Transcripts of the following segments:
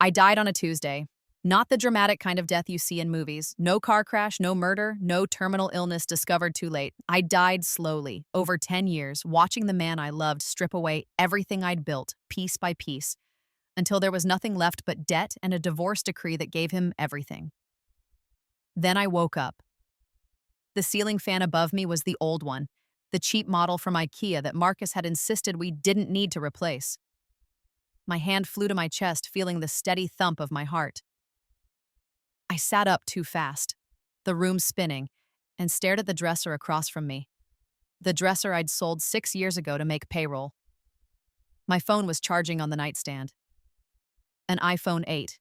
I died on a Tuesday. Not the dramatic kind of death you see in movies. No car crash, no murder, no terminal illness discovered too late. I died slowly, over 10 years, watching the man I loved strip away everything I'd built, piece by piece, until there was nothing left but debt and a divorce decree that gave him everything. Then I woke up. The ceiling fan above me was the old one, the cheap model from IKEA that Marcus had insisted we didn't need to replace. My hand flew to my chest, feeling the steady thump of my heart. I sat up too fast, the room spinning, and stared at the dresser across from me. The dresser I'd sold 6 years ago to make payroll. My phone was charging on the nightstand. An iPhone 8.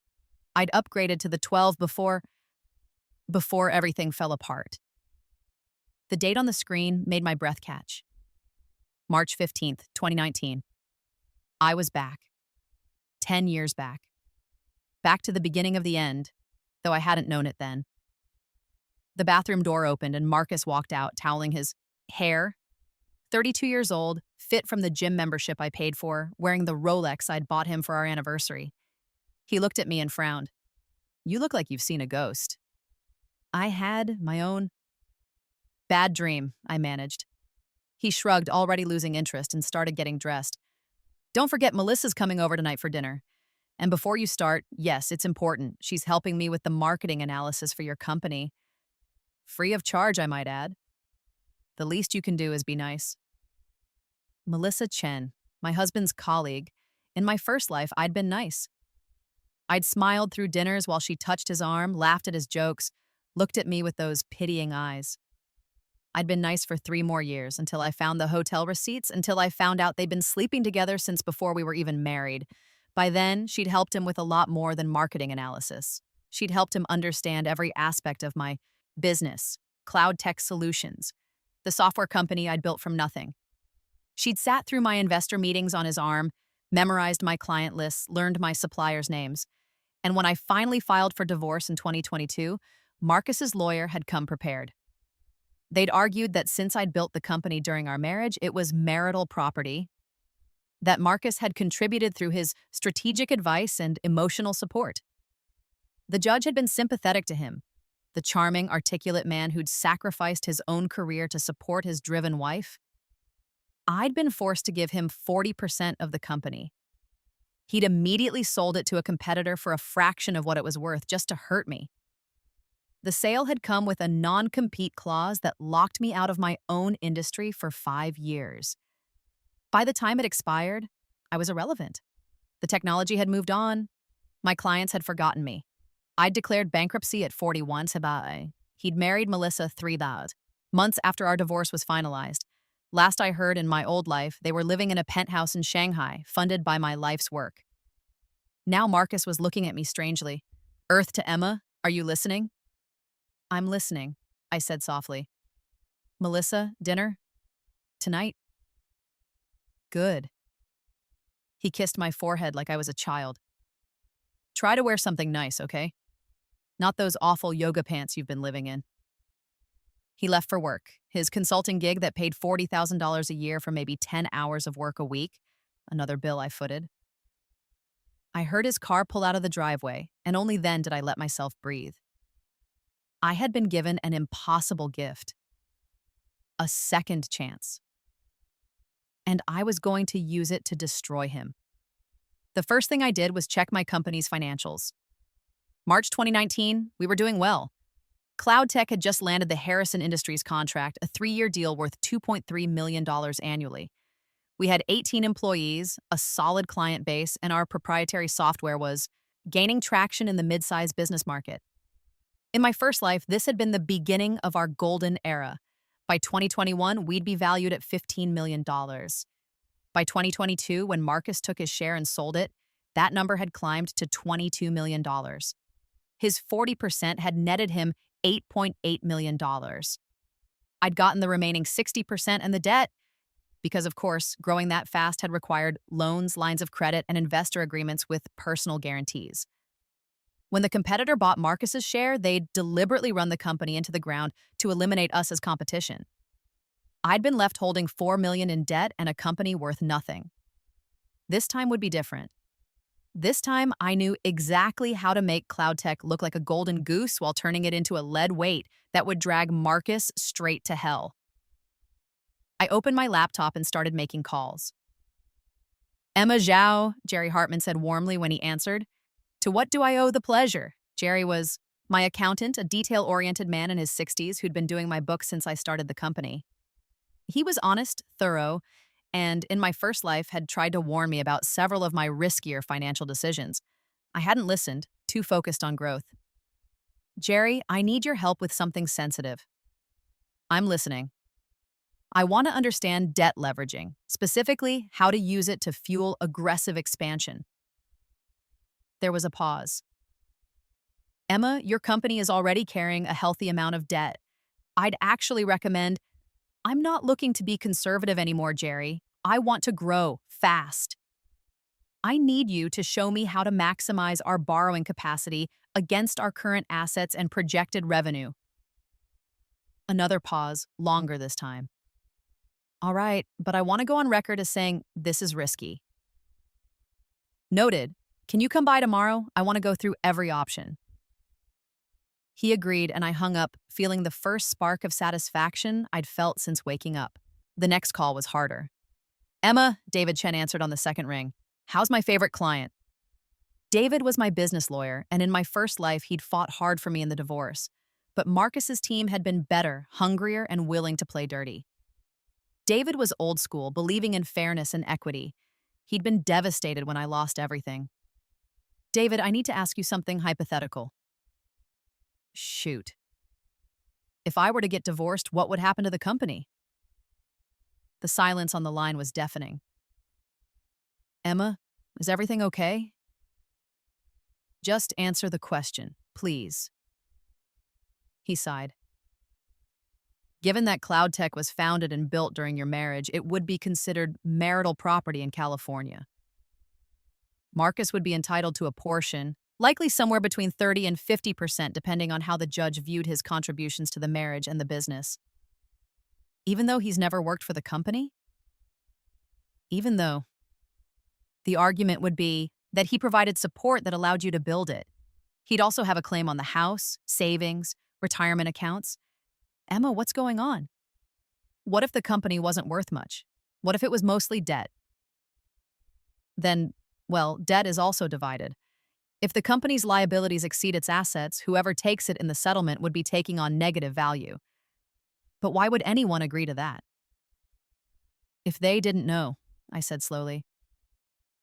I'd upgraded to the 12 before everything fell apart. The date on the screen made my breath catch. March 15th, 2019. I was back. 10 years back. Back to the beginning of the end, though I hadn't known it then. The bathroom door opened and Marcus walked out, toweling his hair. 32 years old, fit from the gym membership I paid for, wearing the Rolex I'd bought him for our anniversary. He looked at me and frowned. "You look like you've seen a ghost." I had my own bad dream, I managed. He shrugged, already losing interest, and started getting dressed. "Don't forget, Melissa's coming over tonight for dinner. And before you start, yes, it's important. She's helping me with the marketing analysis for your company. Free of charge, I might add. The least you can do is be nice." Melissa Chen, my husband's colleague. In my first life, I'd been nice. I'd smiled through dinners while she touched his arm, laughed at his jokes, looked at me with those pitying eyes. I'd been nice for 3 more years until I found the hotel receipts, until I found out they'd been sleeping together since before we were even married. By then, she'd helped him with a lot more than marketing analysis. She'd helped him understand every aspect of my business, Cloud Tech Solutions, the software company I'd built from nothing. She'd sat through my investor meetings on his arm, memorized my client lists, learned my suppliers' names. And when I finally filed for divorce in 2022, Marcus's lawyer had come prepared. They'd argued that since I'd built the company during our marriage, it was marital property, that Marcus had contributed through his strategic advice and emotional support. The judge had been sympathetic to him, the charming, articulate man who'd sacrificed his own career to support his driven wife. I'd been forced to give him 40% of the company. He'd immediately sold it to a competitor for a fraction of what it was worth just to hurt me. The sale had come with a non-compete clause that locked me out of my own industry for 5 years. By the time it expired, I was irrelevant. The technology had moved on. My clients had forgotten me. I'd declared bankruptcy at 41. He'd married Melissa 3 months after our divorce was finalized. Last I heard in my old life, they were living in a penthouse in Shanghai, funded by my life's work. Now Marcus was looking at me strangely. "Earth to Emma, are you listening?" "I'm listening," I said softly. "Melissa, dinner? Tonight?" "Good." He kissed my forehead like I was a child. "Try to wear something nice, okay? Not those awful yoga pants you've been living in." He left for work, his consulting gig that paid $40,000 a year for maybe 10 hours of work a week, another bill I footed. I heard his car pull out of the driveway, and only then did I let myself breathe. I had been given an impossible gift, a second chance. And I was going to use it to destroy him. The first thing I did was check my company's financials. March 2019, we were doing well. Cloud Tech had just landed the Harrison Industries contract, a 3-year deal worth $2.3 million annually. We had 18 employees, a solid client base, and our proprietary software was gaining traction in the mid-sized business market. In my first life, this had been the beginning of our golden era. By 2021, we'd be valued at $15 million. By 2022, when Marcus took his share and sold it, that number had climbed to $22 million. His 40% had netted him $8.8 million. I'd gotten the remaining 60% and the debt, because of course, growing that fast had required loans, lines of credit, and investor agreements with personal guarantees. When the competitor bought Marcus's share, they'd deliberately run the company into the ground to eliminate us as competition. I'd been left holding $4 million in debt and a company worth nothing. This time would be different. This time, I knew exactly how to make Cloud Tech look like a golden goose while turning it into a lead weight that would drag Marcus straight to hell. I opened my laptop and started making calls. Emma Zhao, Jerry Hartman said warmly when he answered. To what do I owe the pleasure? Jerry was my accountant, a detail-oriented man in his 60s who'd been doing my books since I started the company. He was honest, thorough, and in my first life had tried to warn me about several of my riskier financial decisions. I hadn't listened, too focused on growth. Jerry, I need your help with something sensitive. I'm listening. I want to understand debt leveraging, specifically how to use it to fuel aggressive expansion. There was a pause. Emma, your company is already carrying a healthy amount of debt. I'd actually recommend. I'm not looking to be conservative anymore, Jerry. I want to grow fast. I need you to show me how to maximize our borrowing capacity against our current assets and projected revenue. Another pause, longer this time. All right, but I want to go on record as saying this is risky. Noted. Can you come by tomorrow? I want to go through every option. He agreed, and I hung up, feeling the first spark of satisfaction I'd felt since waking up. The next call was harder. Emma, David Chen answered on the second ring. How's my favorite client? David was my business lawyer, and in my first life, he'd fought hard for me in the divorce. But Marcus's team had been better, hungrier, and willing to play dirty. David was old school, believing in fairness and equity. He'd been devastated when I lost everything. David, I need to ask you something hypothetical. Shoot. If I were to get divorced, what would happen to the company? The silence on the line was deafening. Emma, is everything okay? Just answer the question, please. He sighed. Given that Cloud Tech was founded and built during your marriage, it would be considered marital property in California. Marcus would be entitled to a portion, likely somewhere between 30 and 50%, depending on how the judge viewed his contributions to the marriage and the business. Even though he's never worked for the company? Even though. The argument would be that he provided support that allowed you to build it. He'd also have a claim on the house, savings, retirement accounts. Emma, what's going on? What if the company wasn't worth much? What if it was mostly debt? Then, well, debt is also divided. If the company's liabilities exceed its assets, whoever takes it in the settlement would be taking on negative value. But why would anyone agree to that? If they didn't know, I said slowly.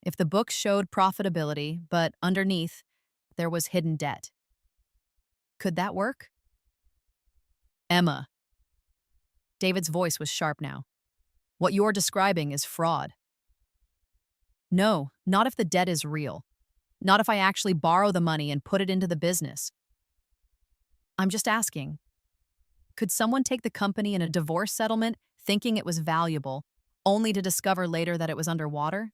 If the books showed profitability, but underneath, there was hidden debt. Could that work? Emma. David's voice was sharp now. What you're describing is fraud. No, not if the debt is real. Not if I actually borrow the money and put it into the business. I'm just asking. Could someone take the company in a divorce settlement thinking it was valuable, only to discover later that it was underwater?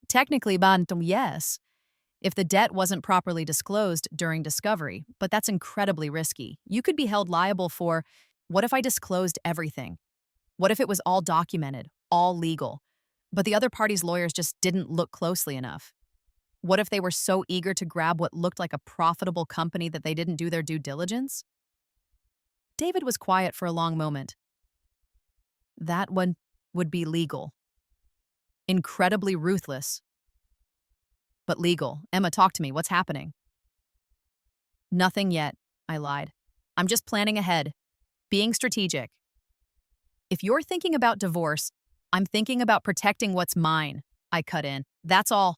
Technically, Bantam, yes, if the debt wasn't properly disclosed during discovery, but that's incredibly risky. You could be held liable for, what if I disclosed everything? What if it was all documented, all legal, but the other party's lawyers just didn't look closely enough? What if they were so eager to grab what looked like a profitable company that they didn't do their due diligence? David was quiet for a long moment. That one would be legal. Incredibly ruthless. But legal. Emma, talk to me. What's happening? Nothing yet, I lied. I'm just planning ahead. Being strategic. If you're thinking about divorce, I'm thinking about protecting what's mine, I cut in. That's all.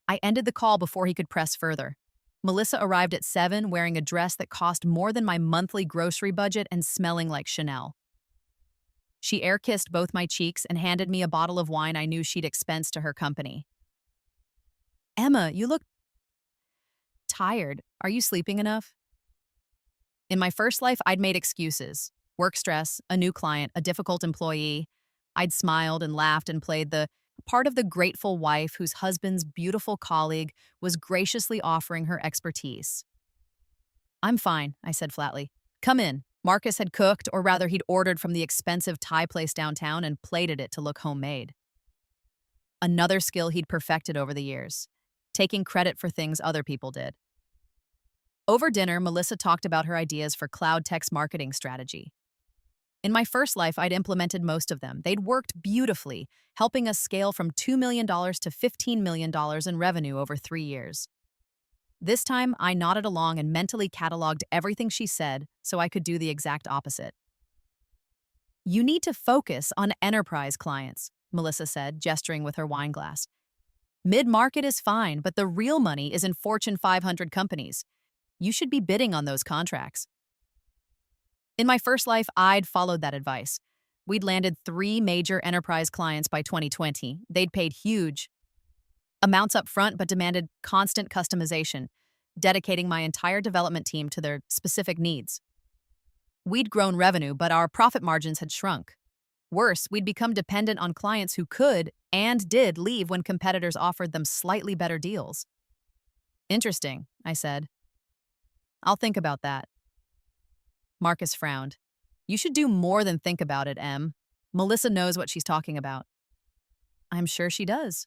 I ended the call before he could press further. Melissa arrived at 7 wearing a dress that cost more than my monthly grocery budget and smelling like Chanel. She air-kissed both my cheeks and handed me a bottle of wine I knew she'd expensed to her company. Emma, you look tired. Are you sleeping enough? In my first life, I'd made excuses. Work stress, a new client, a difficult employee. I'd smiled and laughed and played the part of the grateful wife whose husband's beautiful colleague was graciously offering her expertise. I'm fine, I said flatly. Come in. Marcus had cooked, or rather he'd ordered from the expensive Thai place downtown and plated it to look homemade. another skill he'd perfected over the years, taking credit for things other people did. Over dinner, Melissa talked about her ideas for cloud tech's marketing strategy. In my first life, I'd implemented most of them. They'd worked beautifully, helping us scale from $2 million to $15 million in revenue over 3 years. This time, I nodded along and mentally cataloged everything she said so I could do the exact opposite. You need to focus on enterprise clients, Melissa said, gesturing with her wine glass. Mid-market is fine, but the real money is in Fortune 500 companies. You should be bidding on those contracts. In my first life, I'd followed that advice. We'd landed 3 major enterprise clients by 2020. They'd paid huge amounts up front but demanded constant customization, dedicating my entire development team to their specific needs. We'd grown revenue, but our profit margins had shrunk. Worse, we'd become dependent on clients who could and did leave when competitors offered them slightly better deals. Interesting, I said. I'll think about that. Marcus frowned. You should do more than think about it, Em. Melissa knows what she's talking about. I'm sure she does.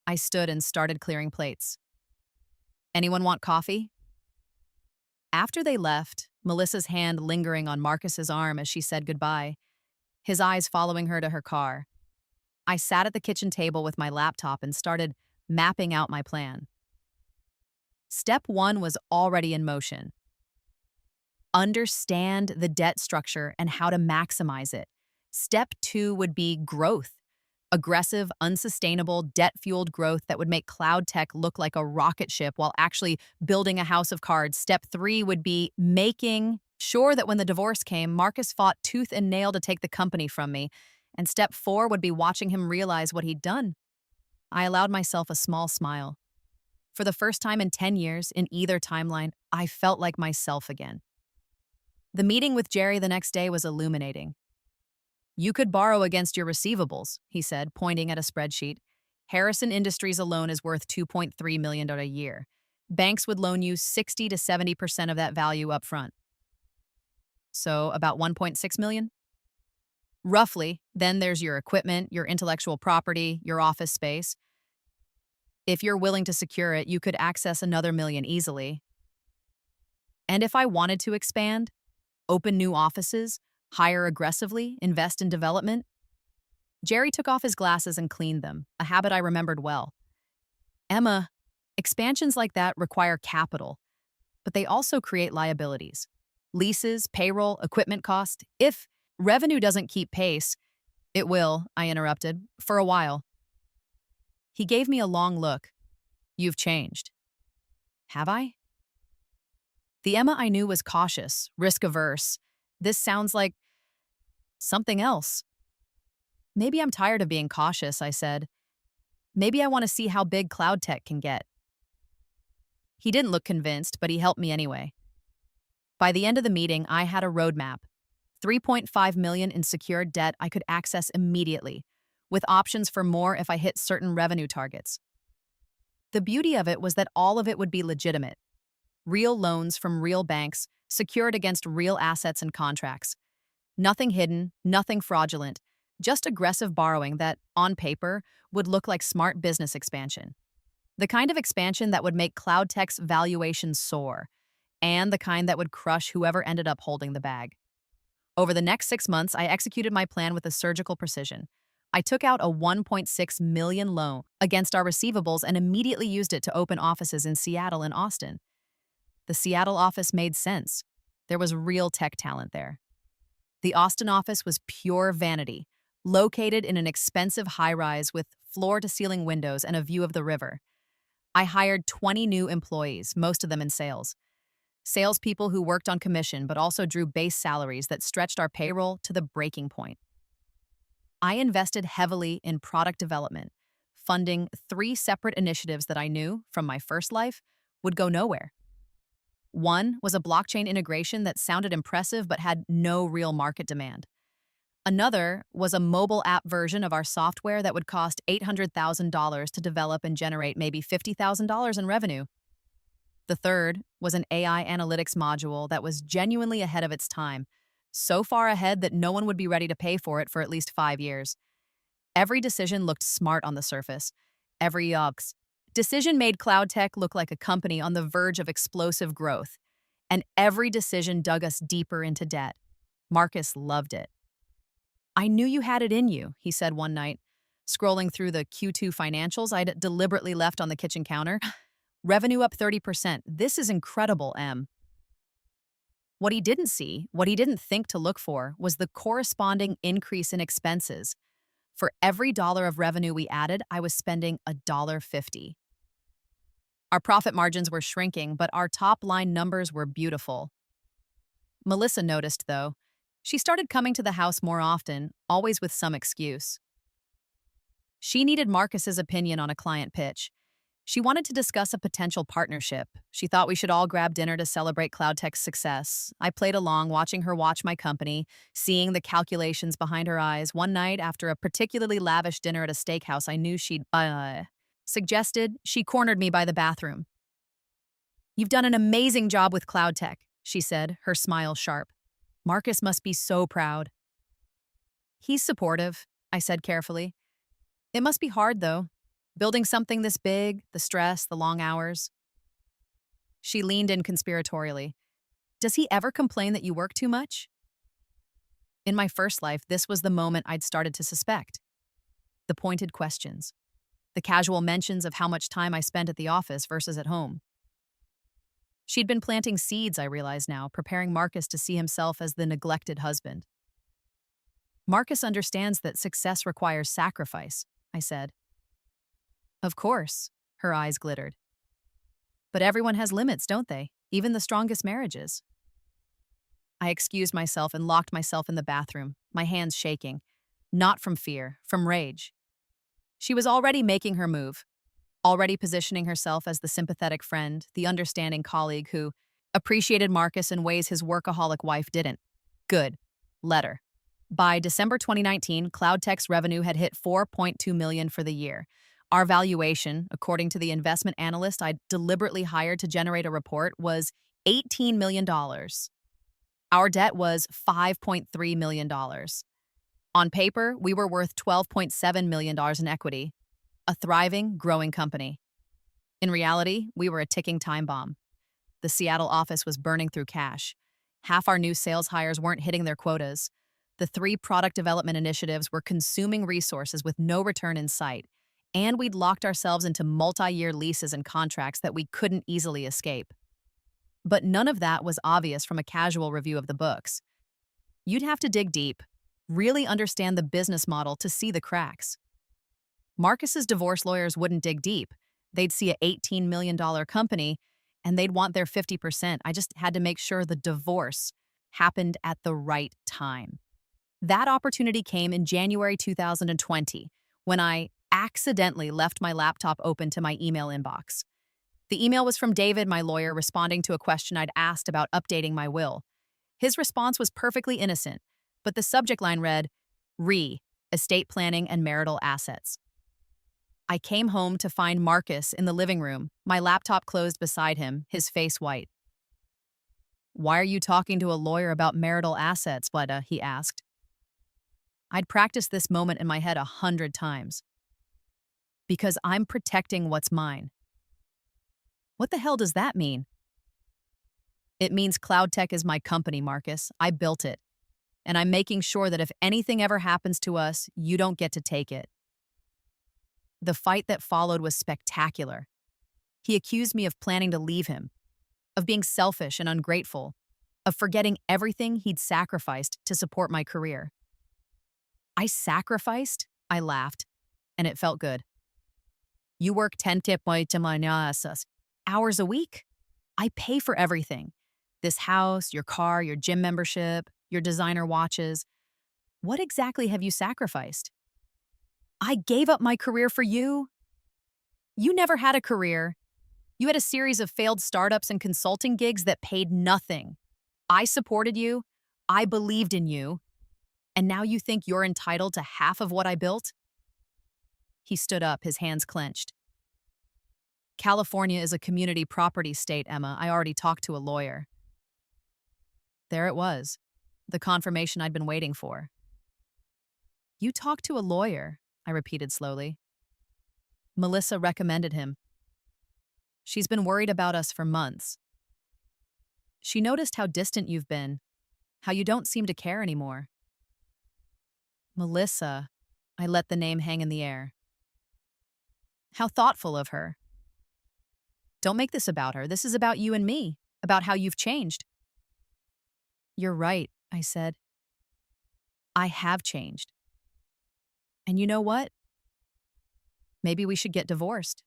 I stood and started clearing plates. Anyone want coffee? After they left, Melissa's hand lingering on Marcus's arm as she said goodbye, his eyes following her to her car. I sat at the kitchen table with my laptop and started mapping out my plan. Step 1 was already in motion. Understand the debt structure and how to maximize it. Step 2 would be growth. Aggressive, unsustainable, debt-fueled growth that would make cloud tech look like a rocket ship while actually building a house of cards. Step 3 would be making sure that when the divorce came, Marcus fought tooth and nail to take the company from me. And step 4 would be watching him realize what he'd done. I allowed myself a small smile. For the first time in 10 years, in either timeline, I felt like myself again. The meeting with Jerry the next day was illuminating. You could borrow against your receivables, he said, pointing at a spreadsheet. Harrison Industries alone is worth $2.3 million a year. Banks would loan you 60 to 70% of that value up front. So about $1.6 million? Roughly. Then there's your equipment, your intellectual property, your office space. If you're willing to secure it, you could access another $1 million easily. And if I wanted to expand, open new offices, hire aggressively, invest in development? Jerry took off his glasses and cleaned them, a habit I remembered well. Emma, expansions like that require capital, but they also create liabilities. Leases, payroll, equipment cost. If revenue doesn't keep pace, it will, I interrupted, for a while. He gave me a long look. You've changed. Have I? The Emma I knew was cautious, risk-averse. This sounds like something else. Maybe I'm tired of being cautious, I said. Maybe I want to see how big cloud tech can get. He didn't look convinced, but he helped me anyway. By the end of the meeting, I had a roadmap. $3.5 million in secured debt I could access immediately, with options for more if I hit certain revenue targets. The beauty of it was that all of it would be legitimate. Real loans from real banks, secured against real assets and contracts. Nothing hidden, nothing fraudulent, just aggressive borrowing that, on paper, would look like smart business expansion. The kind of expansion that would make cloud tech's valuation soar, and the kind that would crush whoever ended up holding the bag. Over the next 6 months, I executed my plan with a surgical precision. I took out a $1.6 million loan against our receivables and immediately used it to open offices in Seattle and Austin. The Seattle office made sense. There was real tech talent there. The Austin office was pure vanity, located in an expensive high-rise with floor-to-ceiling windows and a view of the river. I hired 20 new employees, most of them in sales. Salespeople who worked on commission but also drew base salaries that stretched our payroll to the breaking point. I invested heavily in product development, funding 3 separate initiatives that I knew, from my first life, would go nowhere. One was a blockchain integration that sounded impressive but had no real market demand. Another was a mobile app version of our software that would cost $800,000 to develop and generate maybe $50,000 in revenue. The third was an AI analytics module that was genuinely ahead of its time, so far ahead that no one would be ready to pay for it for at least 5 years. Every decision looked smart on the surface. Every decision made Cloud Tech look like a company on the verge of explosive growth. And every decision dug us deeper into debt. Marcus loved it. I knew you had it in you, he said one night, scrolling through the Q2 financials I'd deliberately left on the kitchen counter. Revenue up 30%. This is incredible, Em. What he didn't see, what he didn't think to look for, was the corresponding increase in expenses. For every dollar of revenue we added, I was spending $1.50. Our profit margins were shrinking, but our top-line numbers were beautiful. Melissa noticed, though. She started coming to the house more often, always with some excuse. She needed Marcus's opinion on a client pitch. She wanted to discuss a potential partnership. She thought we should all grab dinner to celebrate CloudTech's success. I played along, watching her watch my company, seeing the calculations behind her eyes. One night, after a particularly lavish dinner at a steakhouse I knew she'd suggested, she cornered me by the bathroom. "You've done an amazing job with CloudTech," she said, her smile sharp. "Marcus must be so proud." "He's supportive," I said carefully. "It must be hard, though. Building something this big, the stress, the long hours." She leaned in conspiratorially. "Does he ever complain that you work too much?" In my first life, this was the moment I'd started to suspect. The pointed questions. The casual mentions of how much time I spent at the office versus at home. She'd been planting seeds, I realize now, preparing Marcus to see himself as the neglected husband. "Marcus understands that success requires sacrifice," I said. "Of course," her eyes glittered. "But everyone has limits, don't they? Even the strongest marriages." I excused myself and locked myself in the bathroom, my hands shaking. Not from fear, from rage. She was already making her move, already positioning herself as the sympathetic friend, the understanding colleague who appreciated Marcus in ways his workaholic wife didn't. Good. Let her. By December 2019, CloudTech's revenue had hit $4.2 million for the year. Our valuation, according to the investment analyst I'd deliberately hired to generate a report, was $18 million. Our debt was $5.3 million. On paper, we were worth $12.7 million in equity, a thriving, growing company. In reality, we were a ticking time bomb. The Seattle office was burning through cash. Half our new sales hires weren't hitting their quotas. The 3 product development initiatives were consuming resources with no return in sight. And we'd locked ourselves into multi-year leases and contracts that we couldn't easily escape. But none of that was obvious from a casual review of the books. You'd have to dig deep, really understand the business model to see the cracks. Marcus's divorce lawyers wouldn't dig deep. They'd see a $18 million company, and they'd want their 50%. I just had to make sure the divorce happened at the right time. That opportunity came in January 2020, when I accidentally left my laptop open to my email inbox. The email was from David, my lawyer, responding to a question I'd asked about updating my will. His response was perfectly innocent, but the subject line read, Estate Planning and Marital Assets. I came home to find Marcus in the living room, my laptop closed beside him, his face white. "Why are you talking to a lawyer about marital assets, Wada?" he asked. I'd practiced this moment in my head 100 times. "Because I'm protecting what's mine." "What the hell does that mean?" "It means CloudTech is my company, Marcus. I built it. And I'm making sure that if anything ever happens to us, you don't get to take it." The fight that followed was spectacular. He accused me of planning to leave him, of being selfish and ungrateful, of forgetting everything he'd sacrificed to support my career. "I sacrificed?" I laughed, and it felt good. "You work 10 hours a week. I pay for everything. This house, your car, your gym membership, your designer watches. What exactly have you sacrificed?" "I gave up my career for you." "You never had a career. You had a series of failed startups and consulting gigs that paid nothing. I supported you. I believed in you. And now you think you're entitled to half of what I built?" He stood up, his hands clenched. "California is a community property state, Emma. I already talked to a lawyer." There it was, the confirmation I'd been waiting for. "You talked to a lawyer?" I repeated slowly. Melissa recommended him. She's been worried about us for months. She noticed how distant you've been, how you don't seem to care anymore. Melissa, I let the name hang in the air. How thoughtful of her. Don't make this about her. This is about you and me, about how you've changed. You're right, I said. I have changed. And you know what? Maybe we should get divorced.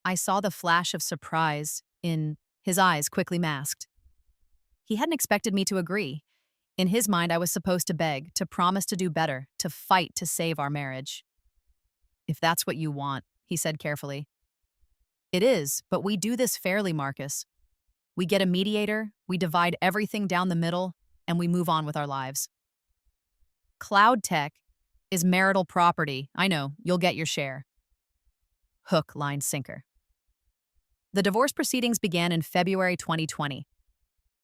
I saw the flash of surprise in his eyes, quickly masked. He hadn't expected me to agree. In his mind, I was supposed to beg, to promise to do better, to fight to save our marriage. If that's what you want, he said carefully. It is, but we do this fairly, Marcus. We get a mediator, we divide everything down the middle, and we move on with our lives. Cloud tech is marital property. I know, you'll get your share. Hook, line, sinker. The divorce proceedings began in February 2020,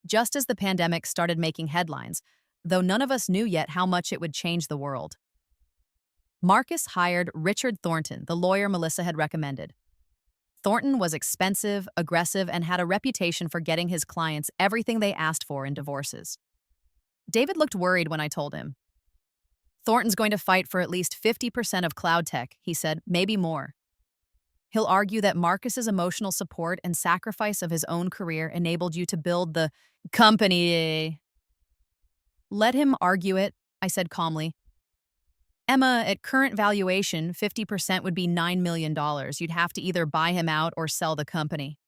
just as the pandemic started making headlines, though none of us knew yet how much it would change the world. Marcus hired Richard Thornton, the lawyer Melissa had recommended. Thornton was expensive, aggressive, and had a reputation for getting his clients everything they asked for in divorces. David looked worried when I told him. Thornton's going to fight for at least 50% of cloud tech, he said, maybe more. He'll argue that Marcus's emotional support and sacrifice of his own career enabled you to build the company. Let him argue it, I said calmly. Emma, at current valuation, 50% would be $9 million. You'd have to either buy him out or sell the company.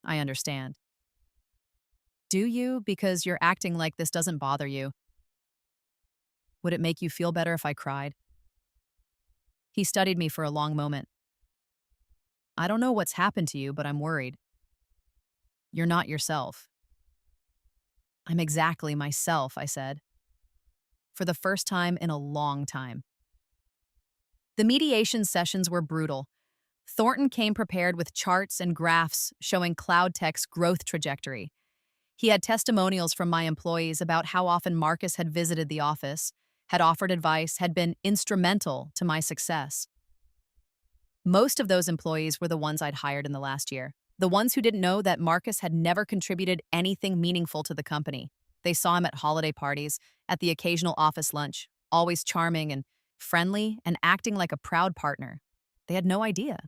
I understand. Do you? Because you're acting like this doesn't bother you. Would it make you feel better if I cried? He studied me for a long moment. I don't know what's happened to you, but I'm worried. You're not yourself. I'm exactly myself, I said. For the first time in a long time. The mediation sessions were brutal. Thornton came prepared with charts and graphs showing cloud tech's growth trajectory. He had testimonials from my employees about how often Marcus had visited the office, had offered advice, had been instrumental to my success. Most of those employees were the ones I'd hired in the last year, the ones who didn't know that Marcus had never contributed anything meaningful to the company. They saw him at holiday parties, at the occasional office lunch, always charming and friendly and acting like a proud partner. They had no idea.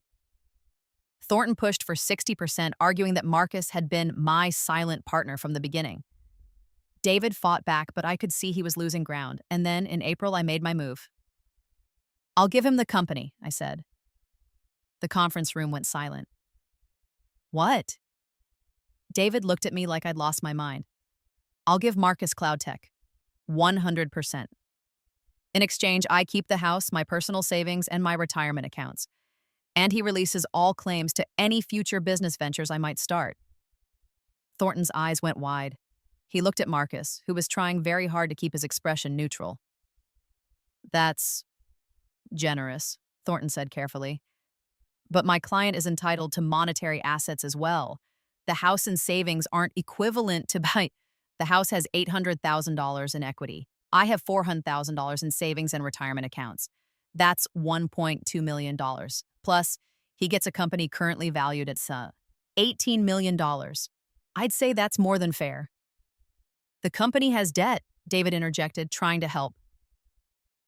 Thornton pushed for 60%, arguing that Marcus had been my silent partner from the beginning. David fought back, but I could see he was losing ground, and then, in April, I made my move. I'll give him the company, I said. The conference room went silent. What? David looked at me like I'd lost my mind. I'll give Marcus Cloud Tech. 100%. In exchange, I keep the house, my personal savings, and my retirement accounts. And he releases all claims to any future business ventures I might start. Thornton's eyes went wide. He looked at Marcus, who was trying very hard to keep his expression neutral. That's generous, Thornton said carefully. But my client is entitled to monetary assets as well. The house and savings aren't equivalent to buy. The house has $800,000 in equity. I have $400,000 in savings and retirement accounts. That's $1.2 million. Plus, he gets a company currently valued at $18 million. I'd say that's more than fair. The company has debt, David interjected, trying to help.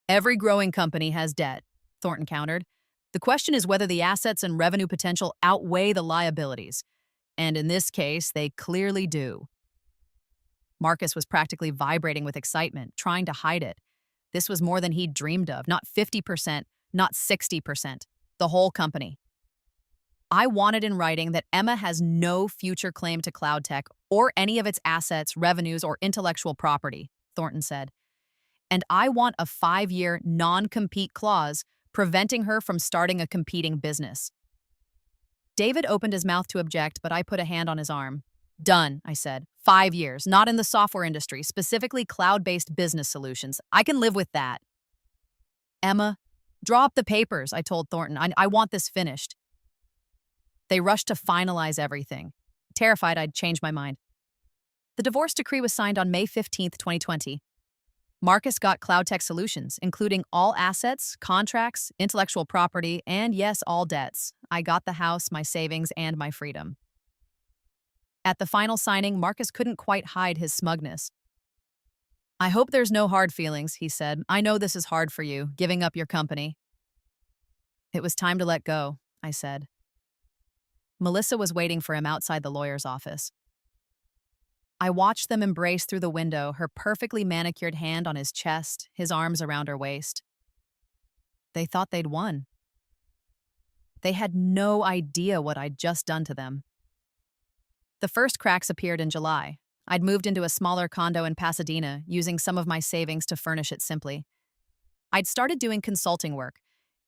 Every growing company has debt, Thornton countered. The question is whether the assets and revenue potential outweigh the liabilities. And in this case, they clearly do. Marcus was practically vibrating with excitement, trying to hide it. This was more than he'd dreamed of, not 50%, not 60%, the whole company. I wanted in writing that Emma has no future claim to cloud tech or any of its assets, revenues, or intellectual property, Thornton said. And I want a 5-year non-compete clause preventing her from starting a competing business. David opened his mouth to object, but I put a hand on his arm. Done, I said. 5 years, not in the software industry, specifically cloud-based business solutions. I can live with that. Emma, draw up the papers, I told Thornton. I want this finished. They rushed to finalize everything. Terrified I'd change my mind. The divorce decree was signed on May 15th, 2020. Marcus got cloud tech solutions, including all assets, contracts, intellectual property, and yes, all debts. I got the house, my savings, and my freedom. At the final signing, Marcus couldn't quite hide his smugness. I hope there's no hard feelings, he said. I know this is hard for you, giving up your company. It was time to let go, I said. Melissa was waiting for him outside the lawyer's office. I watched them embrace through the window, her perfectly manicured hand on his chest, his arms around her waist. They thought they'd won. They had no idea what I'd just done to them. The first cracks appeared in July. I'd moved into a smaller condo in Pasadena, using some of my savings to furnish it simply. I'd started doing consulting work,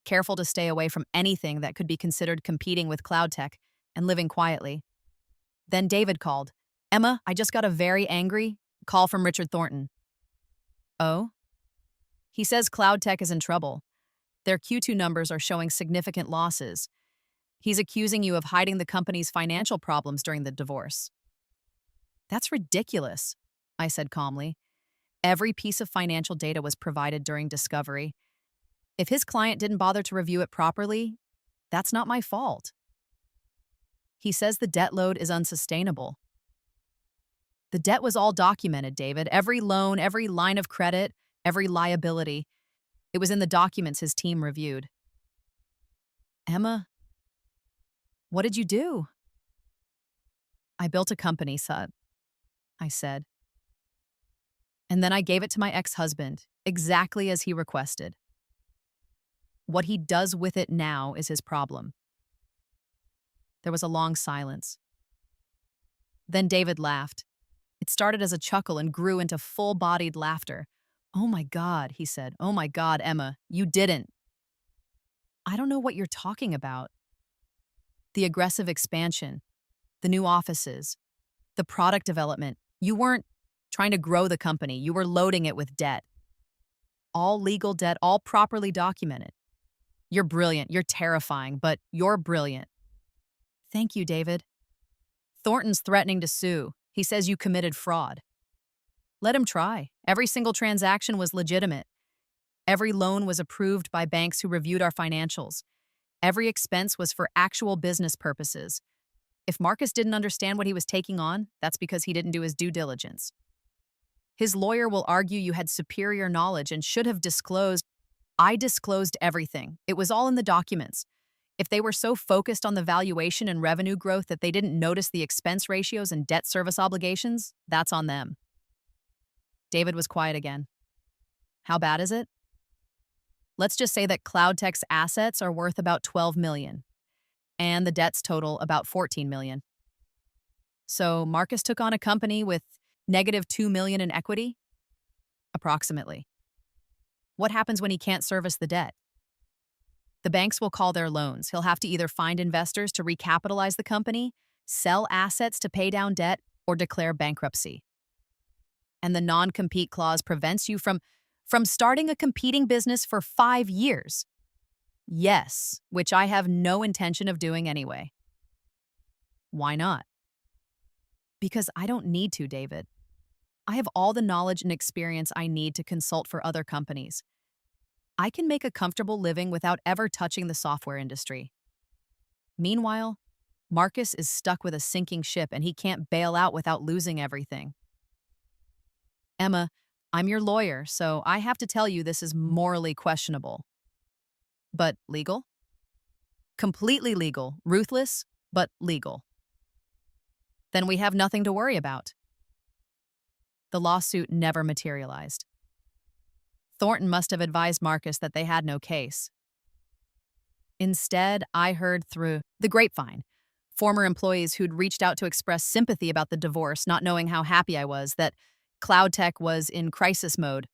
careful to stay away from anything that could be considered competing with cloud tech, and living quietly. Then David called. Emma, I just got a very angry call from Richard Thornton. Oh? He says cloud tech is in trouble. Their Q2 numbers are showing significant losses. He's accusing you of hiding the company's financial problems during the divorce. That's ridiculous, I said calmly. Every piece of financial data was provided during discovery. If his client didn't bother to review it properly, that's not my fault. He says the debt load is unsustainable. The debt was all documented, David. Every loan, every line of credit, every liability. It was in the documents his team reviewed. Emma, what did you do? I built a company, Sut, I said. And then I gave it to my ex-husband, exactly as he requested. What he does with it now is his problem. There was a long silence. Then David laughed. It started as a chuckle and grew into full-bodied laughter. Oh my God, he said. Oh my God, Emma, you didn't. I don't know what you're talking about. The aggressive expansion, the new offices, the product development. You weren't trying to grow the company. You were loading it with debt. All legal debt, all properly documented. You're brilliant. You're terrifying, but you're brilliant. Thank you, David. Thornton's threatening to sue. He says you committed fraud. Let him try. Every single transaction was legitimate. Every loan was approved by banks who reviewed our financials. Every expense was for actual business purposes. If Marcus didn't understand what he was taking on, that's because he didn't do his due diligence. His lawyer will argue you had superior knowledge and should have disclosed. I disclosed everything. It was all in the documents. If they were so focused on the valuation and revenue growth that they didn't notice the expense ratios and debt service obligations, that's on them. David was quiet again. How bad is it? Let's just say that CloudTech's assets are worth about $12 million, and the debts total about $14 million. So Marcus took on a company with negative $2 million in equity? Approximately. What happens when he can't service the debt? The banks will call their loans. He'll have to either find investors to recapitalize the company, sell assets to pay down debt, or declare bankruptcy. And the non-compete clause prevents you from starting a competing business for 5 years. Yes, which I have no intention of doing anyway. Why not? Because I don't need to, David. I have all the knowledge and experience I need to consult for other companies. I can make a comfortable living without ever touching the software industry. Meanwhile, Marcus is stuck with a sinking ship and he can't bail out without losing everything. Emma, I'm your lawyer, so I have to tell you this is morally questionable. But legal? Completely legal. Ruthless, but legal. Then we have nothing to worry about. The lawsuit never materialized. Thornton must have advised Marcus that they had no case. Instead, I heard through the grapevine former employees who'd reached out to express sympathy about the divorce, not knowing how happy I was, that CloudTech was in crisis mode.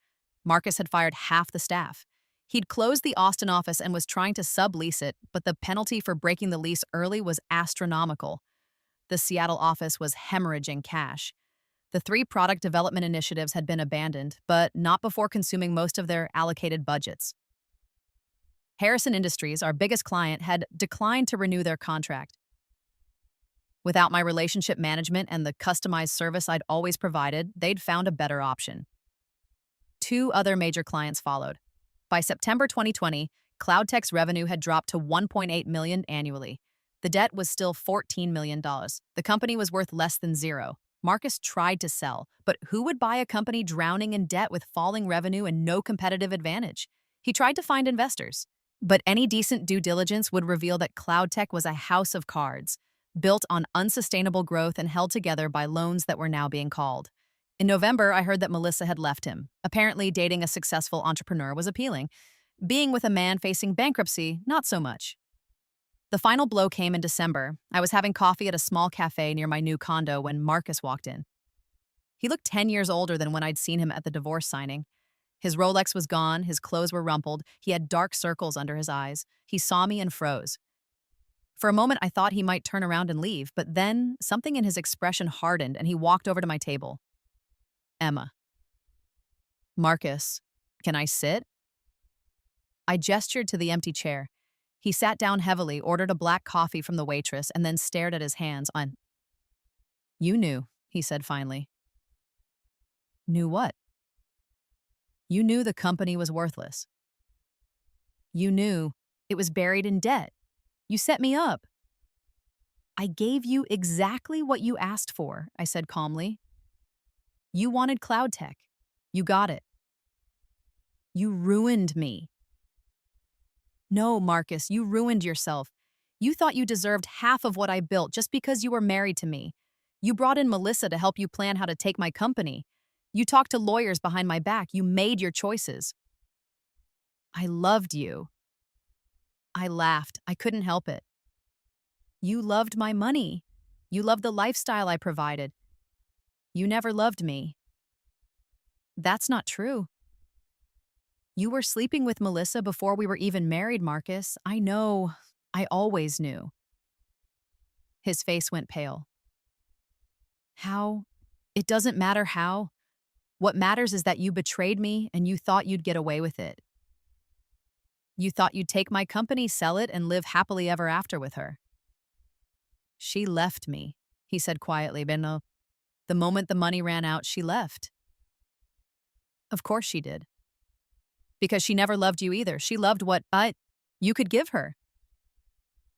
Marcus had fired half the staff. He'd closed the Austin office and was trying to sublease it, but the penalty for breaking the lease early was astronomical. The Seattle office was hemorrhaging cash. The 3 product development initiatives had been abandoned, but not before consuming most of their allocated budgets. Harrison Industries, our biggest client, had declined to renew their contract. Without my relationship management and the customized service I'd always provided, they'd found a better option. Two other major clients followed. By September 2020, CloudTech's revenue had dropped to $1.8 million annually. The debt was still $14 million. The company was worth less than zero. Marcus tried to sell, but who would buy a company drowning in debt with falling revenue and no competitive advantage? He tried to find investors, but any decent due diligence would reveal that CloudTech was a house of cards, built on unsustainable growth and held together by loans that were now being called. In November, I heard that Melissa had left him. Apparently, dating a successful entrepreneur was appealing. Being with a man facing bankruptcy, not so much. The final blow came in December. I was having coffee at a small cafe near my new condo when Marcus walked in. He looked 10 years older than when I'd seen him at the divorce signing. His Rolex was gone, his clothes were rumpled, he had dark circles under his eyes. He saw me and froze. For a moment, I thought he might turn around and leave, but then something in his expression hardened and he walked over to my table. Emma. Marcus, can I sit? I gestured to the empty chair. He sat down heavily, ordered a black coffee from the waitress, and then stared at his hands on. You knew, he said finally. Knew what? You knew the company was worthless. You knew it was buried in debt. You set me up. I gave you exactly what you asked for, I said calmly. You wanted CloudTech. You got it. You ruined me. No, Marcus, you ruined yourself. You thought you deserved half of what I built just because you were married to me. You brought in Melissa to help you plan how to take my company. You talked to lawyers behind my back. You made your choices. I loved you. I laughed. I couldn't help it. You loved my money. You loved the lifestyle I provided. You never loved me. That's not true. You were sleeping with Melissa before we were even married, Marcus. I know. I always knew. His face went pale. How? It doesn't matter how. What matters is that you betrayed me and you thought you'd get away with it. You thought you'd take my company, sell it, and live happily ever after with her. She left me, he said quietly, Benno. The moment the money ran out, she left. Of course she did. Because she never loved you either. She loved what you could give her.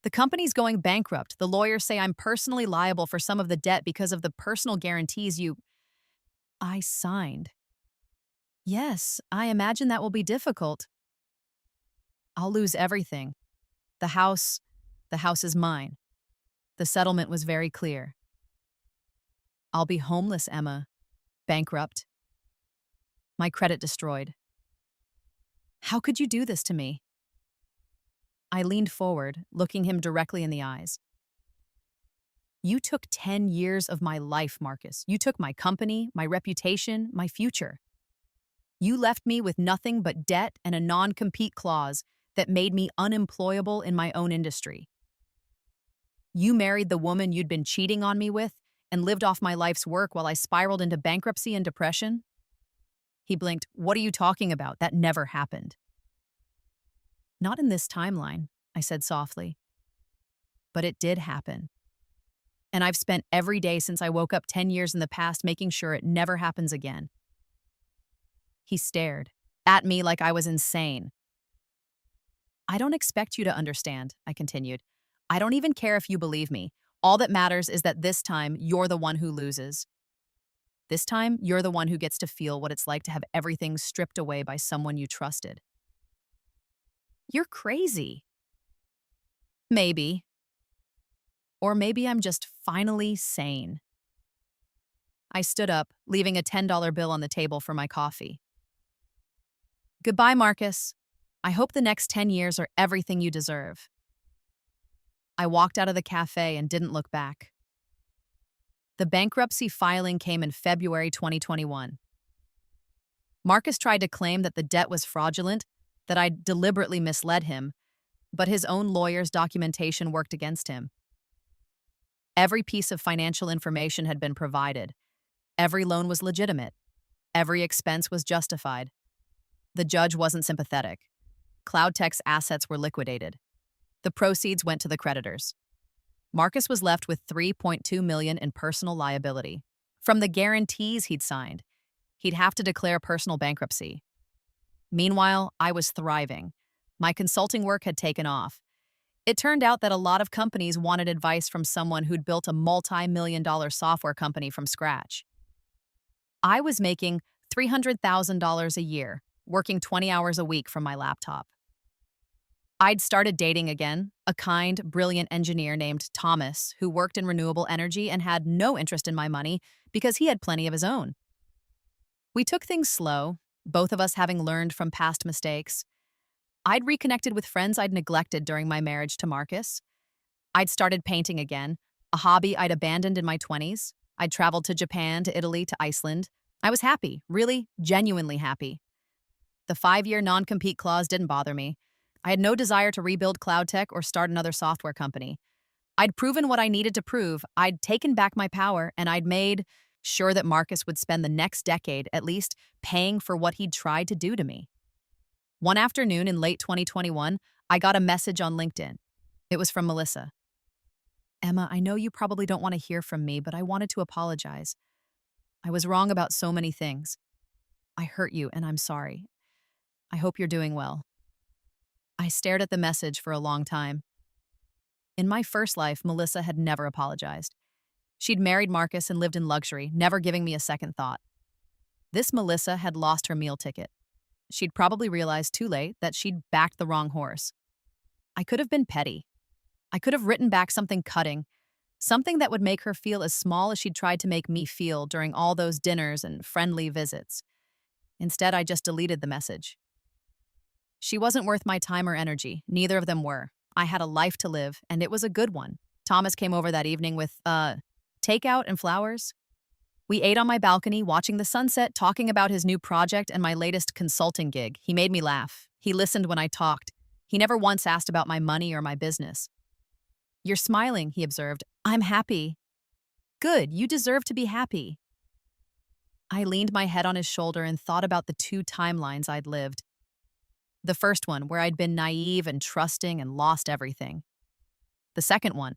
The company's going bankrupt. The lawyers say I'm personally liable for some of the debt because of the personal guarantees I signed. Yes, I imagine that will be difficult. I'll lose everything. The house is mine. The settlement was very clear. I'll be homeless, Emma. Bankrupt. My credit destroyed. How could you do this to me? I leaned forward, looking him directly in the eyes. You took 10 years of my life, Marcus. You took my company, my reputation, my future. You left me with nothing but debt and a non-compete clause that made me unemployable in my own industry. You married the woman you'd been cheating on me with and lived off my life's work while I spiraled into bankruptcy and depression. He blinked. What are you talking about? That never happened. Not in this timeline, I said softly. But it did happen. And I've spent every day since I woke up 10 years in the past making sure it never happens again. He stared at me like I was insane. I don't expect you to understand, I continued. I don't even care if you believe me. All that matters is that this time you're the one who loses. This time, you're the one who gets to feel what it's like to have everything stripped away by someone you trusted. You're crazy. Maybe. Or maybe I'm just finally sane. I stood up, leaving a $10 bill on the table for my coffee. Goodbye, Marcus. I hope the next 10 years are everything you deserve. I walked out of the cafe and didn't look back. The bankruptcy filing came in February 2021. Marcus tried to claim that the debt was fraudulent, that I'd deliberately misled him, but his own lawyer's documentation worked against him. Every piece of financial information had been provided. Every loan was legitimate. Every expense was justified. The judge wasn't sympathetic. CloudTech's assets were liquidated. The proceeds went to the creditors. Marcus was left with $3.2 million in personal liability from the guarantees he'd signed. He'd have to declare personal bankruptcy. Meanwhile, I was thriving. My consulting work had taken off. It turned out that a lot of companies wanted advice from someone who'd built a multi-million-dollar software company from scratch. I was making $300,000 a year, working 20 hours a week from my laptop. I'd started dating again, a kind, brilliant engineer named Thomas who worked in renewable energy and had no interest in my money because he had plenty of his own. We took things slow, both of us having learned from past mistakes. I'd reconnected with friends I'd neglected during my marriage to Marcus. I'd started painting again, a hobby I'd abandoned in my 20s. I'd traveled to Japan, to Italy, to Iceland. I was happy, really, genuinely happy. The 5-year non-compete clause didn't bother me. I had no desire to rebuild cloud tech or start another software company. I'd proven what I needed to prove, I'd taken back my power, and I'd made sure that Marcus would spend the next decade, at least, paying for what he'd tried to do to me. One afternoon in late 2021, I got a message on LinkedIn. It was from Melissa. "Emma, I know you probably don't want to hear from me, but I wanted to apologize. I was wrong about so many things. I hurt you, and I'm sorry. I hope you're doing well." I stared at the message for a long time. In my first life, Melissa had never apologized. She'd married Marcus and lived in luxury, never giving me a second thought. This Melissa had lost her meal ticket. She'd probably realized too late that she'd backed the wrong horse. I could have been petty. I could have written back something cutting, something that would make her feel as small as she'd tried to make me feel during all those dinners and friendly visits. Instead, I just deleted the message. She wasn't worth my time or energy. Neither of them were. I had a life to live, and it was a good one. Thomas came over that evening with, takeout and flowers. We ate on my balcony, watching the sunset, talking about his new project and my latest consulting gig. He made me laugh. He listened when I talked. He never once asked about my money or my business. "You're smiling," he observed. "I'm happy." "Good, you deserve to be happy." I leaned my head on his shoulder and thought about the 2 timelines I'd lived. The first one, where I'd been naive and trusting and lost everything. The second one,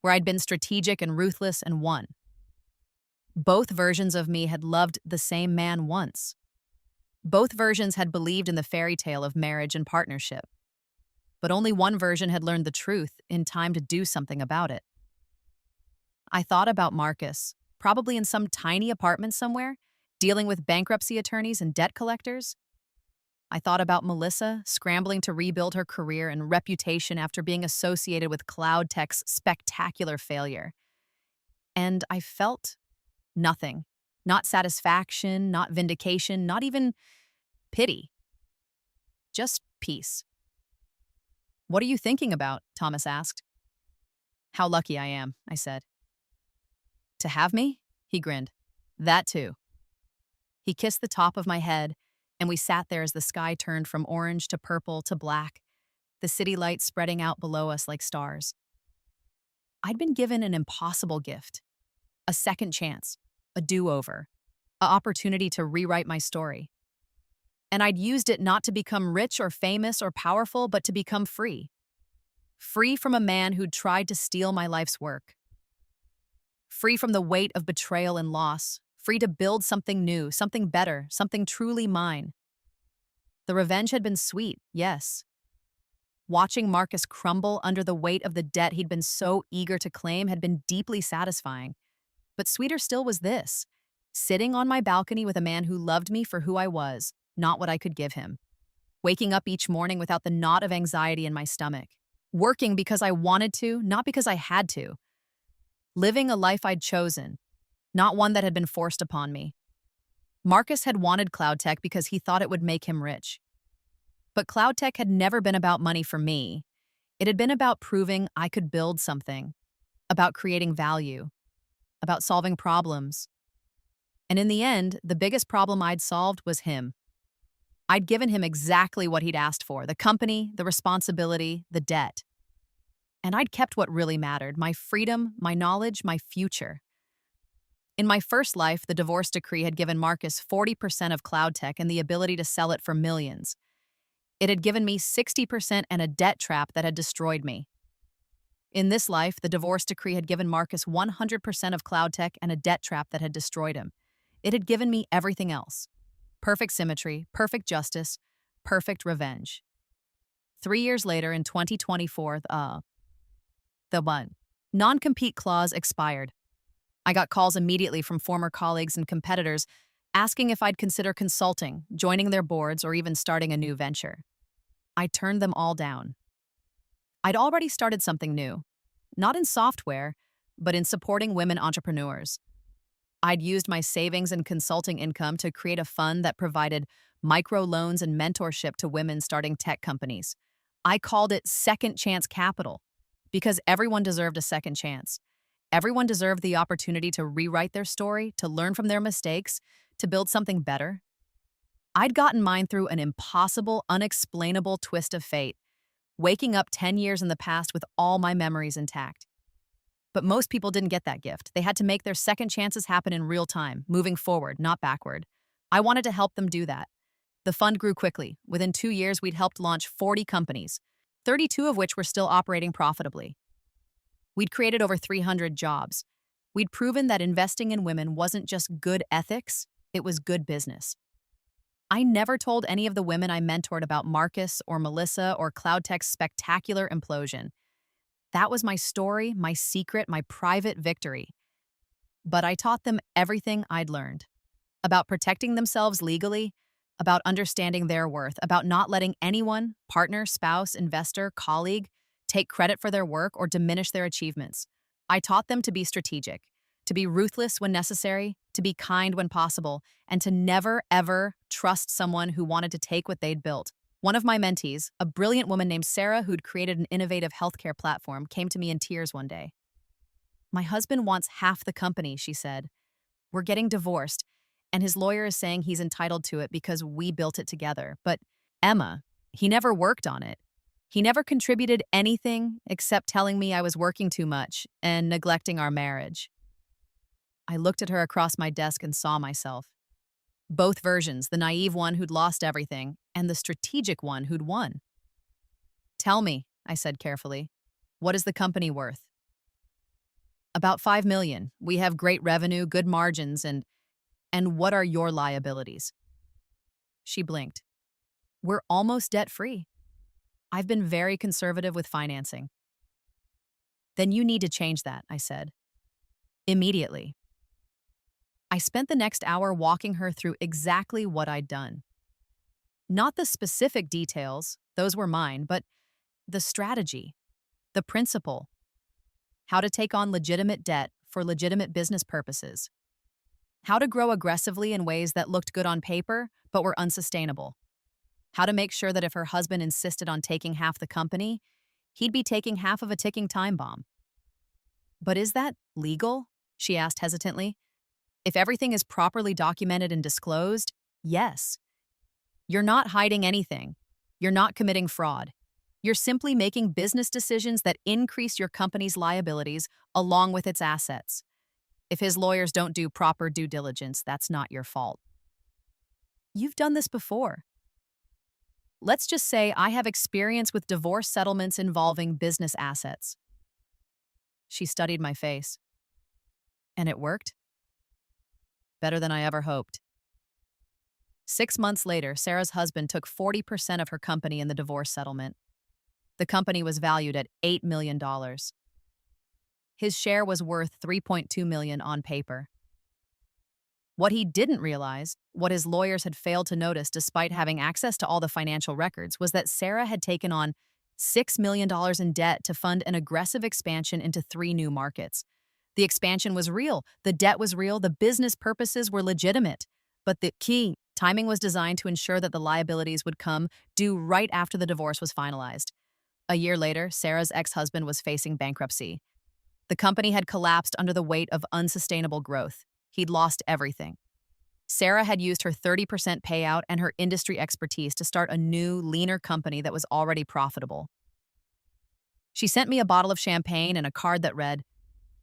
where I'd been strategic and ruthless and won. Both versions of me had loved the same man once. Both versions had believed in the fairy tale of marriage and partnership. But only one version had learned the truth in time to do something about it. I thought about Marcus, probably in some tiny apartment somewhere, dealing with bankruptcy attorneys and debt collectors. I thought about Melissa, scrambling to rebuild her career and reputation after being associated with cloud tech's spectacular failure. And I felt nothing. Not satisfaction, not vindication, not even pity. Just peace. "What are you thinking about?" Thomas asked. "How lucky I am," I said. "To have me?" He grinned. "That too." He kissed the top of my head, and we sat there as the sky turned from orange to purple to black, the city lights spreading out below us like stars. I'd been given an impossible gift, a second chance, a do-over, an opportunity to rewrite my story. And I'd used it not to become rich or famous or powerful, but to become free. Free from a man who'd tried to steal my life's work. Free from the weight of betrayal and loss. Free to build something new, something better, something truly mine. The revenge had been sweet, yes. Watching Marcus crumble under the weight of the debt he'd been so eager to claim had been deeply satisfying. But sweeter still was this, sitting on my balcony with a man who loved me for who I was, not what I could give him. Waking up each morning without the knot of anxiety in my stomach. Working because I wanted to, not because I had to. Living a life I'd chosen, not one that had been forced upon me. Marcus had wanted cloud tech because he thought it would make him rich. But cloud tech had never been about money for me. It had been about proving I could build something, about creating value, about solving problems. And in the end, the biggest problem I'd solved was him. I'd given him exactly what he'd asked for, the company, the responsibility, the debt. And I'd kept what really mattered, my freedom, my knowledge, my future. In my first life, the divorce decree had given Marcus 40% of cloud tech and the ability to sell it for millions. It had given me 60% and a debt trap that had destroyed me. In this life, the divorce decree had given Marcus 100% of cloud tech and a debt trap that had destroyed him. It had given me everything else. Perfect symmetry, perfect justice, perfect revenge. 3 years later, in 2024, the one non-compete clause expired. I got calls immediately from former colleagues and competitors asking if I'd consider consulting, joining their boards, or even starting a new venture. I turned them all down. I'd already started something new, not in software, but in supporting women entrepreneurs. I'd used my savings and consulting income to create a fund that provided microloans and mentorship to women starting tech companies. I called it Second Chance Capital because everyone deserved a second chance. Everyone deserved the opportunity to rewrite their story, to learn from their mistakes, to build something better. I'd gotten mine through an impossible, unexplainable twist of fate, waking up 10 years in the past with all my memories intact. But most people didn't get that gift. They had to make their second chances happen in real time, moving forward, not backward. I wanted to help them do that. The fund grew quickly. Within 2 years, we'd helped launch 40 companies, 32 of which were still operating profitably. We'd created over 300 jobs. We'd proven that investing in women wasn't just good ethics, it was good business. I never told any of the women I mentored about Marcus or Melissa or CloudTech's spectacular implosion. That was my story, my secret, my private victory. But I taught them everything I'd learned. About protecting themselves legally, about understanding their worth, about not letting anyone, partner, spouse, investor, colleague, take credit for their work or diminish their achievements. I taught them to be strategic, to be ruthless when necessary, to be kind when possible, and to never, ever trust someone who wanted to take what they'd built. One of my mentees, a brilliant woman named Sarah who'd created an innovative healthcare platform, came to me in tears one day. "My husband wants half the company," she said. "We're getting divorced, and his lawyer is saying he's entitled to it because we built it together. But Emma, he never worked on it. He never contributed anything except telling me I was working too much and neglecting our marriage." I looked at her across my desk and saw myself. Both versions, the naive one who'd lost everything and the strategic one who'd won. "Tell me," I said carefully, "what is the company worth?" "About 5 million. We have great revenue, good margins, and what are your liabilities?" She blinked. "We're almost debt-free. I've been very conservative with financing." "Then you need to change that," I said. Immediately. I spent the next hour walking her through exactly what I'd done. Not the specific details, those were mine, but the strategy, the principle, how to take on legitimate debt for legitimate business purposes, how to grow aggressively in ways that looked good on paper but were unsustainable, how to make sure that if her husband insisted on taking half the company, he'd be taking half of a ticking time bomb. "But is that legal?" she asked hesitantly. "If everything is properly documented and disclosed, yes. You're not hiding anything. You're not committing fraud. You're simply making business decisions that increase your company's liabilities along with its assets. If his lawyers don't do proper due diligence, that's not your fault." "You've done this before." "Let's just say I have experience with divorce settlements involving business assets." She studied my face. "And it worked?" "Better than I ever hoped." 6 months later, Sarah's husband took 40% of her company in the divorce settlement. The company was valued at $8 million. His share was worth $3.2 million on paper. What he didn't realize, what his lawyers had failed to notice despite having access to all the financial records, was that Sarah had taken on $6 million in debt to fund an aggressive expansion into 3 new markets. The expansion was real, the debt was real, the business purposes were legitimate. But the key, timing was designed to ensure that the liabilities would come due right after the divorce was finalized. A year later, Sarah's ex-husband was facing bankruptcy. The company had collapsed under the weight of unsustainable growth. He'd lost everything. Sarah had used her 30% payout and her industry expertise to start a new, leaner company that was already profitable. She sent me a bottle of champagne and a card that read,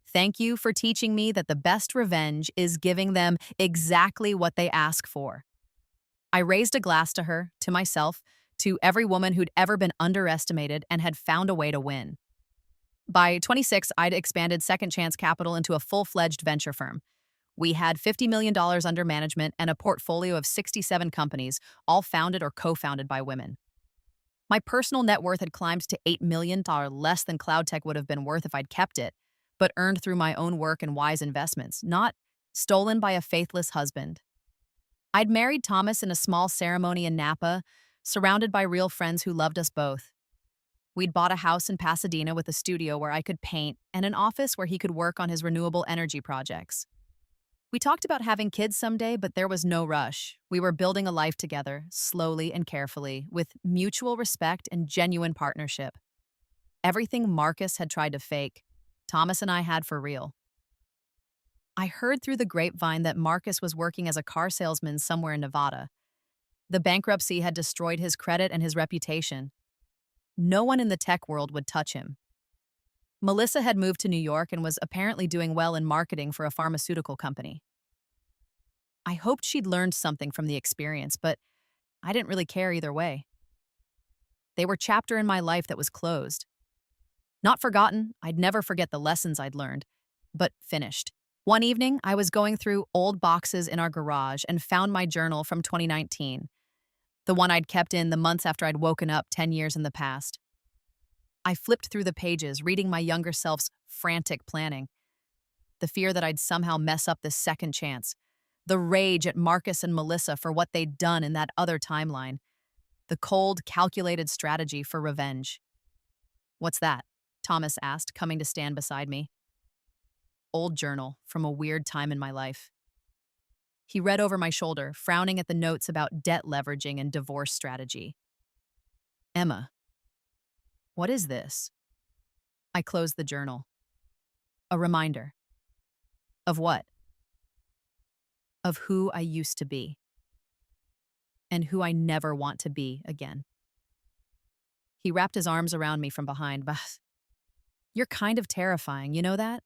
"Thank you for teaching me that the best revenge is giving them exactly what they ask for." I raised a glass to her, to myself, to every woman who'd ever been underestimated and had found a way to win. By 26, I'd expanded Second Chance Capital into a full-fledged venture firm. We had $50 million under management and a portfolio of 67 companies, all founded or co-founded by women. My personal net worth had climbed to $8 million, less than cloud tech would have been worth if I'd kept it, but earned through my own work and wise investments, not stolen by a faithless husband. I'd married Thomas in a small ceremony in Napa, surrounded by real friends who loved us both. We'd bought a house in Pasadena with a studio where I could paint and an office where he could work on his renewable energy projects. We talked about having kids someday, but there was no rush. We were building a life together, slowly and carefully, with mutual respect and genuine partnership. Everything Marcus had tried to fake, Thomas and I had for real. I heard through the grapevine that Marcus was working as a car salesman somewhere in Nevada. The bankruptcy had destroyed his credit and his reputation. No one in the tech world would touch him. Melissa had moved to New York and was apparently doing well in marketing for a pharmaceutical company. I hoped she'd learned something from the experience, but I didn't really care either way. They were a chapter in my life that was closed. Not forgotten, I'd never forget the lessons I'd learned, but finished. One evening, I was going through old boxes in our garage and found my journal from 2019, the one I'd kept in the months after I'd woken up 10 years in the past. I flipped through the pages, reading my younger self's frantic planning. The fear that I'd somehow mess up this second chance. The rage at Marcus and Melissa for what they'd done in that other timeline. The cold, calculated strategy for revenge. "What's that?" Thomas asked, coming to stand beside me. Old journal from a weird time in my life. He read over my shoulder, frowning at the notes about debt leveraging and divorce strategy. "Emma, what is this?" I closed the journal. A reminder. Of what? Of who I used to be. And who I never want to be again. He wrapped his arms around me from behind. "Bah, you're kind of terrifying, you know that?"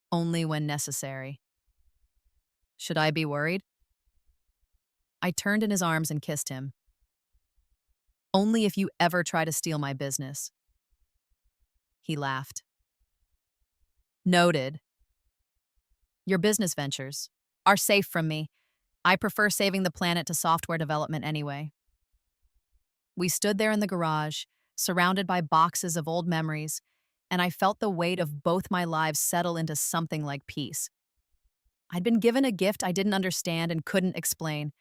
"Only when necessary." "Should I be worried?" I turned in his arms and kissed him. "Only if you ever try to steal my business." He laughed. "Noted. Your business ventures are safe from me. I prefer saving the planet to software development anyway." We stood there in the garage, surrounded by boxes of old memories, and I felt the weight of both my lives settle into something like peace. I'd been given a gift I didn't understand and couldn't explain.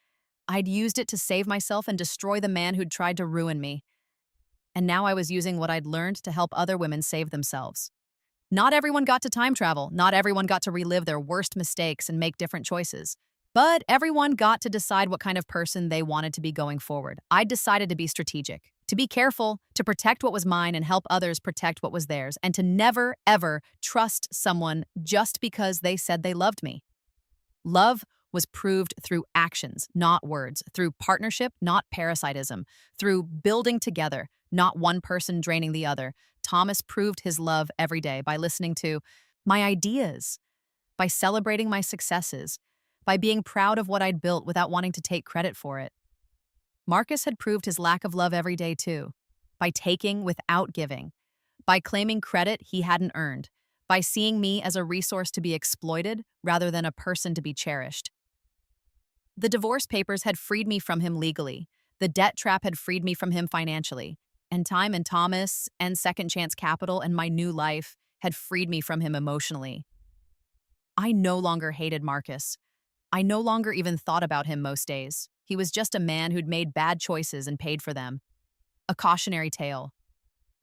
I'd used it to save myself and destroy the man who'd tried to ruin me. And now I was using what I'd learned to help other women save themselves. Not everyone got to time travel. Not everyone got to relive their worst mistakes and make different choices. But everyone got to decide what kind of person they wanted to be going forward. I decided to be strategic, to be careful, to protect what was mine and help others protect what was theirs, and to never, ever trust someone just because they said they loved me. Love was proved through actions, not words, through partnership, not parasitism, through building together, not one person draining the other. Thomas proved his love every day by listening to my ideas, by celebrating my successes, by being proud of what I'd built without wanting to take credit for it. Marcus had proved his lack of love every day too, by taking without giving, by claiming credit he hadn't earned, by seeing me as a resource to be exploited rather than a person to be cherished. The divorce papers had freed me from him legally. The debt trap had freed me from him financially. And time and Thomas and Second Chance Capital and my new life had freed me from him emotionally. I no longer hated Marcus. I no longer even thought about him most days. He was just a man who'd made bad choices and paid for them. A cautionary tale.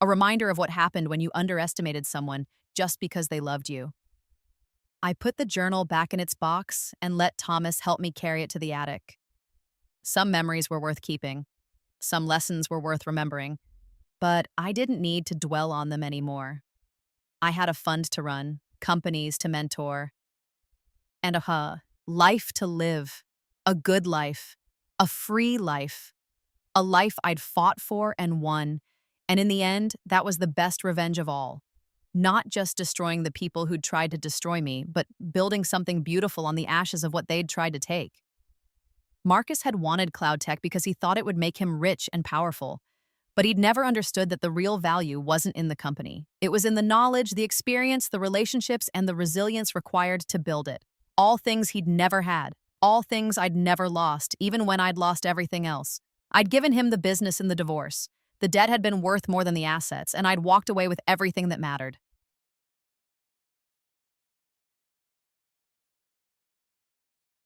A reminder of what happened when you underestimated someone just because they loved you. I put the journal back in its box and let Thomas help me carry it to the attic. Some memories were worth keeping. Some lessons were worth remembering. But I didn't need to dwell on them anymore. I had a fund to run, companies to mentor, and a life to live. A good life. A free life. A life I'd fought for and won. And in the end, that was the best revenge of all. Not just destroying the people who'd tried to destroy me, but building something beautiful on the ashes of what they'd tried to take. Marcus had wanted cloud tech because he thought it would make him rich and powerful. But he'd never understood that the real value wasn't in the company. It was in the knowledge, the experience, the relationships, and the resilience required to build it. All things he'd never had. All things I'd never lost, even when I'd lost everything else. I'd given him the business in the divorce. The debt had been worth more than the assets, and I'd walked away with everything that mattered.